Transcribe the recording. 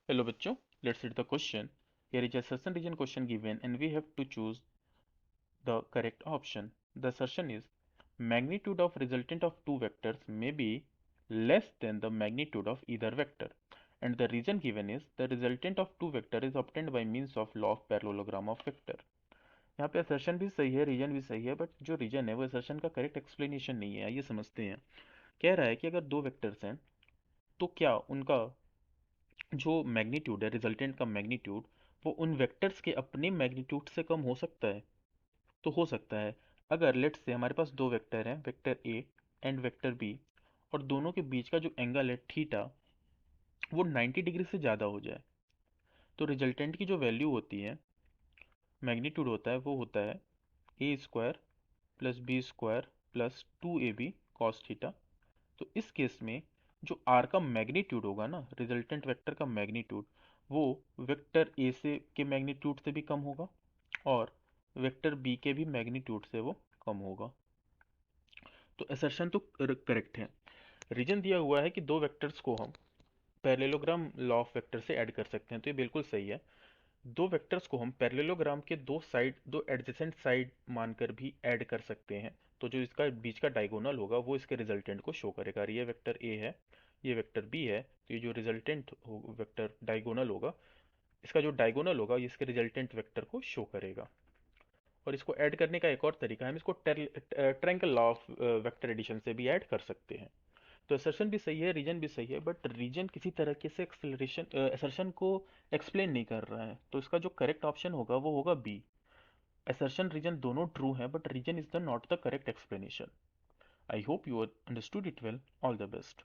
Hello बच्चों, let's read the question. Here is a assertion region question given and we have to choose the correct option. The assertion is magnitude of resultant of two vectors may be less than the magnitude of either vector. And the reason given is the resultant of two vector is obtained by means of law of parallelogram of vector. यहाँ पे assertion भी सही है, reason भी सही है, but जो reason है वो assertion का करेक्ट एक्सप्लेनेशन नहीं है। आइए समझते हैं। कह रहा है कि अगर दो वेक्टर्स हैं तो क्या उनका जो मैग्नीट्यूड है, रिजल्टेंट का मैग्नीट्यूड, वो उन वेक्टर्स के अपने मैग्नीट्यूड से कम हो सकता है। तो हो सकता है। अगर लेट्स से हमारे पास दो वेक्टर हैं, vector A and vector B, और दोनों के बीच का जो एंगल है थीटा, वो 90 डिग्री से ज़्यादा हो जाए, तो रिजल्टेंट की जो वैल्यू होती है, मैग्नीट्यूड होता है, वो होता है A square plus B square plus 2ab cos theta. तो इस केस में जो आर का मैग्नीट्यूड होगा ना, रिजल्टेंट वेक्टर का मैग्नीट्यूड, वो वेक्टर ए से के मैग्नीट्यूड से भी कम होगा और वेक्टर बी के भी मैग्नीट्यूड से वो कम होगा। तो असर्शन तो करेक्ट है। रीजन दिया हुआ है कि दो वेक्टर्स को हम पैरेललोग्राम लॉ ऑफ वेक्टर से ऐड कर सकते हैं, तो ये बिल्कुल सही है। दो वेक्टर्स को हम पैरेललोग्राम के दो एडजेसेंट साइड मानकर भी ऐड कर सकते हैं। तो जो इसका बीच का डायगोनल होगा वो इसके रिजल्टेंट को शो करेगा। ये वेक्टर ए है, ये वेक्टर बी है, तो ये जो रिजल्टेंट वेक्टर डायगोनल होगा, इसका जो डायगोनल होगा ये इसके रिजल्टेंट वेक्टर को शो करेगा। और इसको ऐड करने का एक और तरीका है, हम इसको triangle law of vector addition से भी ऐड कर सकते हैं। तो असर्शन भी सही है, रीजन भी सही है, बट रीजन किसी तरीके से एक्सेलरेशन असर्शन को एक्सप्लेन नहीं कर रहा है, तो इसका जो करेक्ट ऑप्शन होगा वो होगा बी। असर्शन रीजन दोनों ट्रू हैं, but reason is the not the correct explanation. I hope you understood it well. All the best.